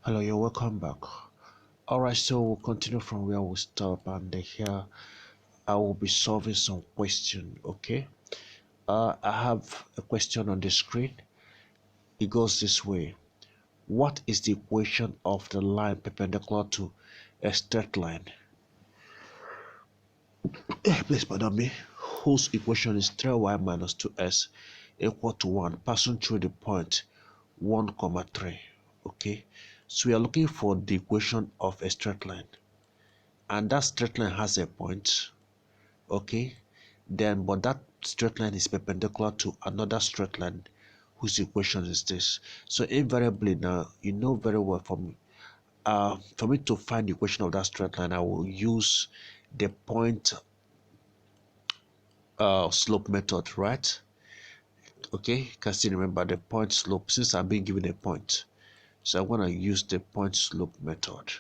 Hello, you're welcome back. Alright, so we'll continue from where we stop, and here I will be solving some question. Okay, I have a question on the screen. It goes this way: what is the equation of the line perpendicular to a straight line? Please pardon me. Whose equation is 3y minus 2s equal to 1, passing through the point 1 comma 3. Okay, so we are looking for the equation of a straight line, and that straight line has a point. Okay, then but that straight line is perpendicular to another straight line whose equation is this. So invariably, now you know very well, for me to find the equation of that straight line, I will use the point slope method, right? Okay, you can still remember the point slope since I'm being given a point. So I'm going to use the point slope method,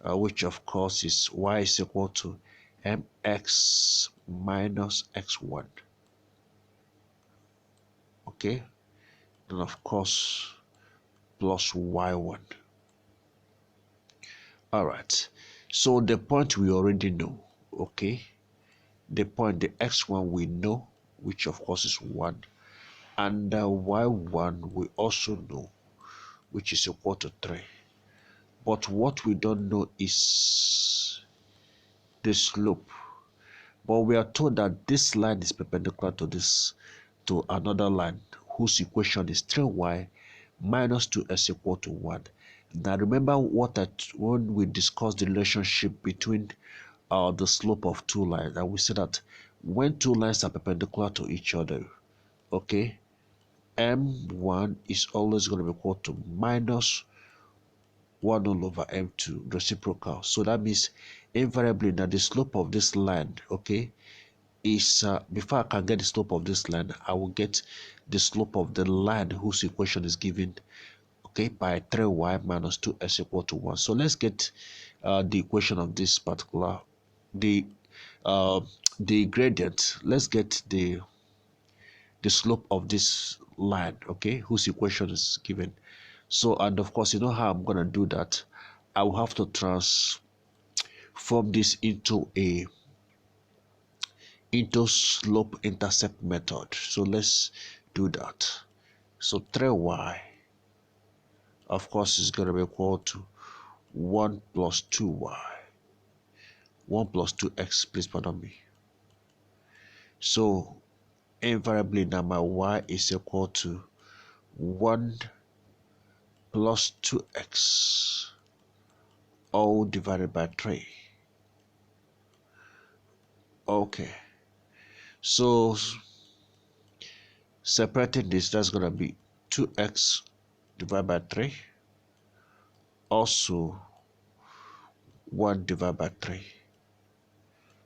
which of course is y is equal to mx minus x1. Okay, and of course plus y1. All right, so the point we already know. Okay, the point, the x1 we know, which of course is 1, and the y1 we also know, which is equal to 3. But what we don't know is the slope. But we are told that this line is perpendicular to another line whose equation is 3y minus 2s equal to 1. Now remember when we discussed the relationship between the slope of two lines, and we said that when two lines are perpendicular to each other, okay, m1 is always going to be equal to minus 1 all over m2 reciprocal. So that means invariably that the slope of this line, okay, is before I can get the slope of this line, I will get the slope of the line whose equation is given, okay, by 3y minus 2s equal to 1. So let's get the equation of this particular, the gradient. Let's get the slope of this line, okay, whose equation is given. So, and of course, you know how I'm gonna do that. I will have to transform this into slope intercept method. So let's do that. So 3y of course is going to be equal to 1 plus 2y, 1 plus 2x, please pardon me. So invariably now my y is equal to 1 plus 2x all divided by 3. Okay, so separating this, that's going to be 2x divided by 3, also 1 divided by 3.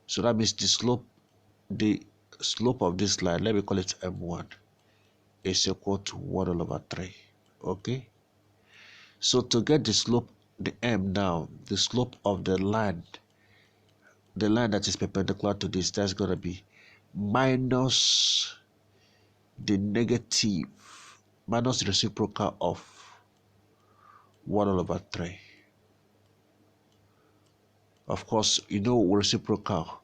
So that means the slope of this line, let me call it m1, is equal to 1 all over 3. Okay, so to get the slope, the m now, the slope of the line that is perpendicular to this, that's going to be minus the negative, minus the reciprocal of 1 all over 3. Of course, you know reciprocal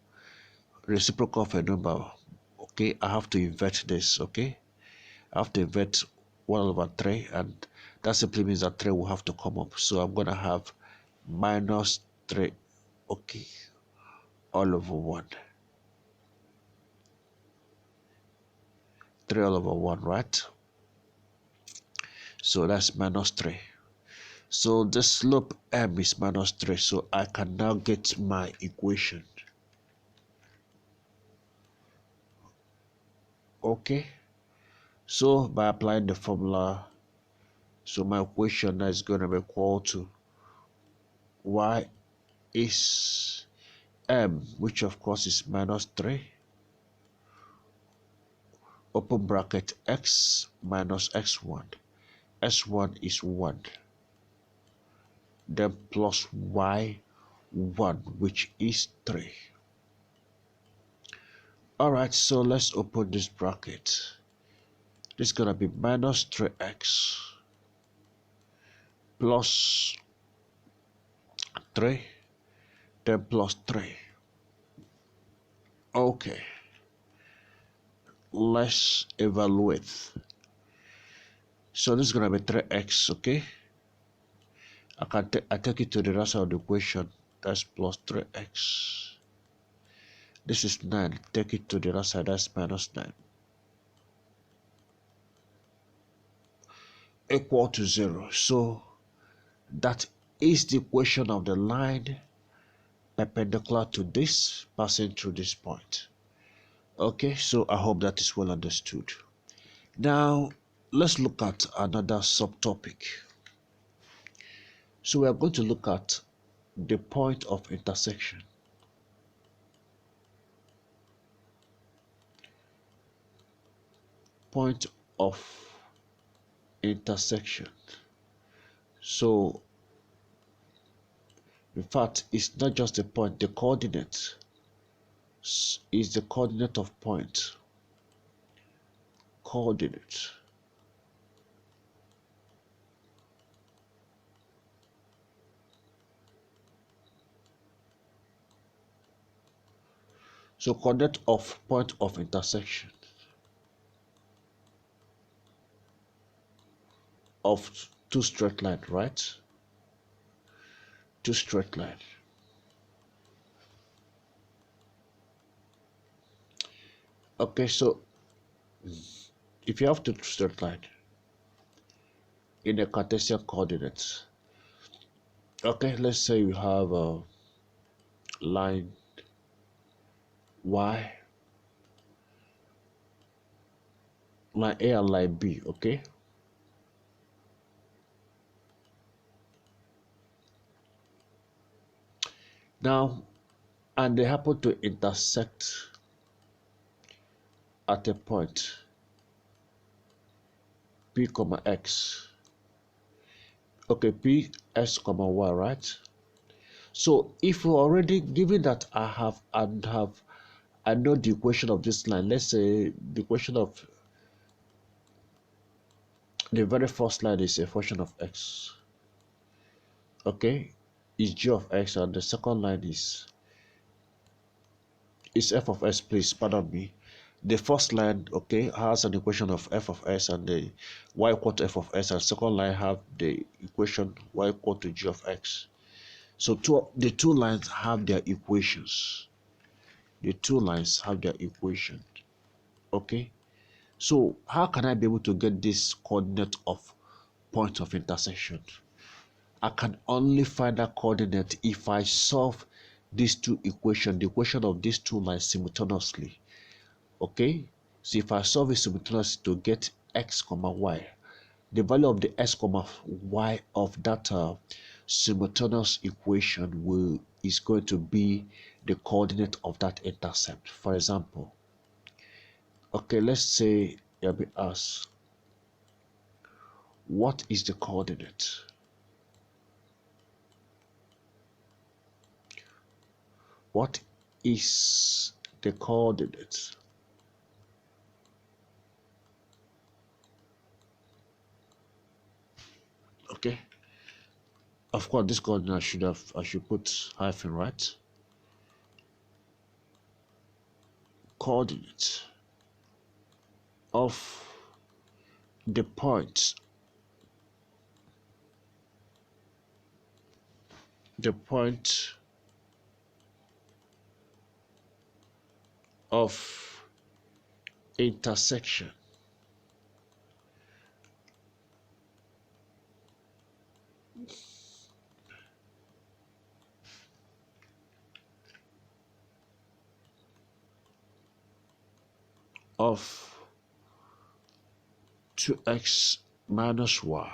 of a number. Okay, I have to invert this. Okay, I have to invert 1 over 3, and that simply means that 3 will have to come up. So I'm gonna have minus 3, okay, all over 1. 3 all over 1, right? So that's minus 3. So the slope m is minus 3. So I can now get my equation. Okay, so by applying the formula, so my equation is going to be equal to y is m, which of course is minus 3, open bracket, x minus x1, s1 is 1, then plus y1, which is 3. All right, so let's open this bracket. This is gonna be minus 3x plus 3, then plus 3. Okay, let's evaluate. So this is going to be 3x, okay? I take it to the right side of the equation. That's plus 3x. This is 9. Take it to the right side. That's minus 9. Equal to 0. So that is the equation of the line perpendicular to this passing through this point. Okay, so I hope that is well understood. Now let's look at another subtopic. So we are going to look at the point of intersection. Point of intersection. So in fact, it's not just a point. The coordinate is the coordinate of point. Coordinate. So coordinate of point of intersection of two straight lines, right? Two straight lines. Okay, so if you have two straight lines in a Cartesian coordinates, okay, let's say you have a line y, line A and line B, okay? Now, and they happen to intersect at a point P comma X. Okay, P, X comma Y, right? So if we're already given that I know the equation of this line, let's say the equation of the very first line is a function of x. Okay, is g of x, and the second line is f of s, please pardon me. The first line, okay, has an equation of f of s and the y equal to f of s, and second line have the equation y equal to g of x. So the two lines have their equations. The two lines have their equation. Okay, so how can I be able to get this coordinate of point of intersection? I can only find that coordinate if I solve these two equations, the equation of these two lines simultaneously. Okay, so if I solve it simultaneously to get x comma y, the value of the x comma y of that simultaneous equation is going to be the coordinate of that intercept. For example, okay, let's say you'll be asked, what is the coordinate? What is the coordinate? Okay, of course this coordinate I should put hyphen, right? Coordinate of the point of intersection of 2x minus y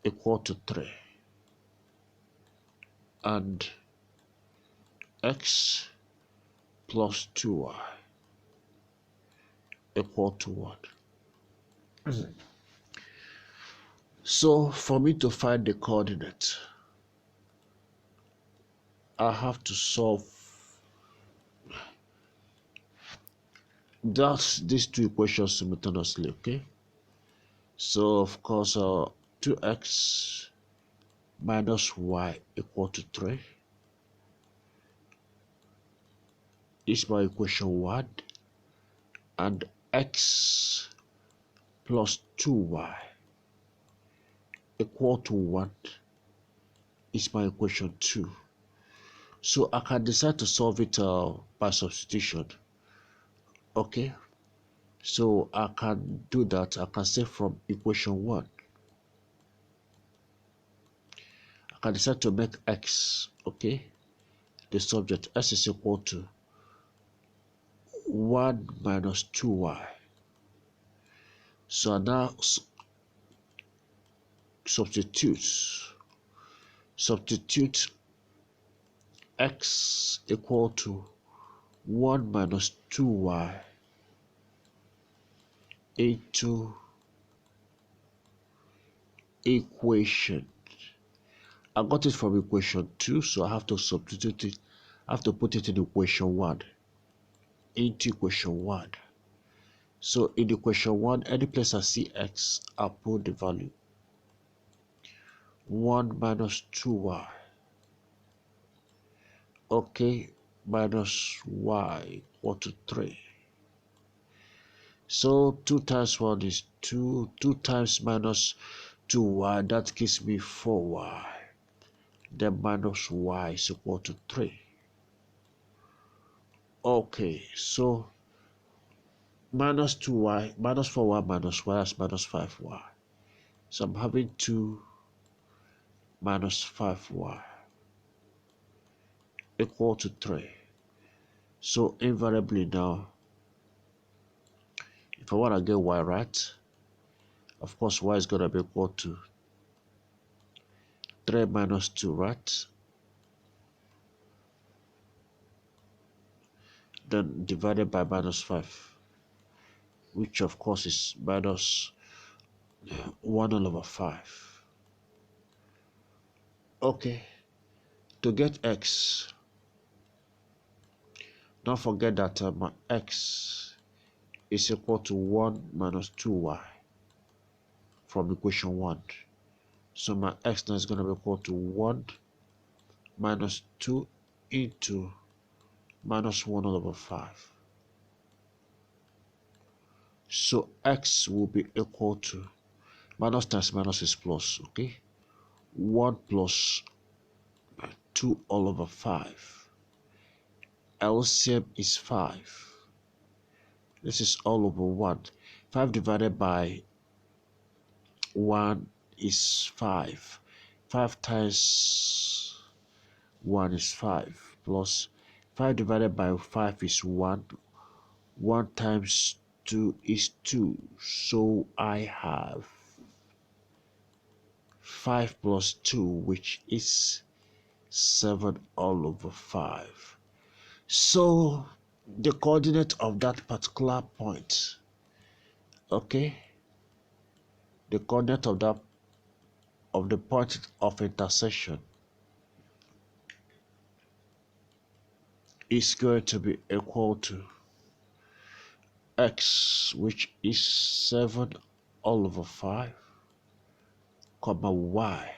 equal to 3 and x plus 2y equal to 1. So for me to find the coordinate, I have to solve these two equations simultaneously. Okay, so of course 2x minus y equal to 3 is my equation 1, and x plus 2y equal to 1 is my equation 2. So I can decide to solve it by substitution. Okay, so I can do that. I can say from equation 1, I can decide to make x, okay, the subject. S is equal to 1 minus 2y. So I now substitute x equal to 1 minus 2y into equation. I got it from equation 2, so I have to substitute it. I have to put it in equation 1 into equation 1. So in equation 1, any place I see x, I'll put the value 1 minus 2y, okay, minus y equal to 3. So 2 times 1 is 2, 2 times minus 2y, that gives me 4y. Then minus y is equal to 3. Okay, so minus 2y, minus 4y minus y is minus 5y. So I'm having 2 minus 5y equal to 3. So invariably now, if I want to get y right, of course y is going to be equal to 3 minus 2, right? Then divided by minus 5, which of course is minus 1 all over 5. Okay, to get x, don't forget that my x is equal to 1 minus 2y from equation 1. So my x now is going to be equal to 1 minus 2 into minus 1 all over 5. So x will be equal to, minus times minus is plus, okay? 1 plus 2 all over 5. LCM is 5. This is all over 1. 5 divided by 1 is 5. 5 times 1 is 5. Plus 5 divided by 5 is 1. 1 times 2 is 2. So I have 5 plus 2, which is 7 all over 5. So the coordinate of that particular point, okay, the coordinate of the point of intersection is going to be equal to x, which is 7 all over 5, comma y,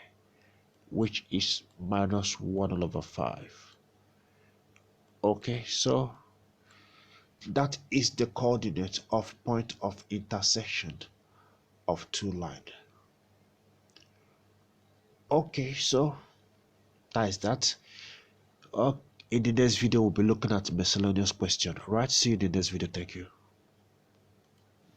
which is minus 1 all over 5. Okay, so that is the coordinate of point of intersection of two lines. Okay, so that is that. In the next video, we'll be looking at miscellaneous question. Right, see you in the next video. Thank you.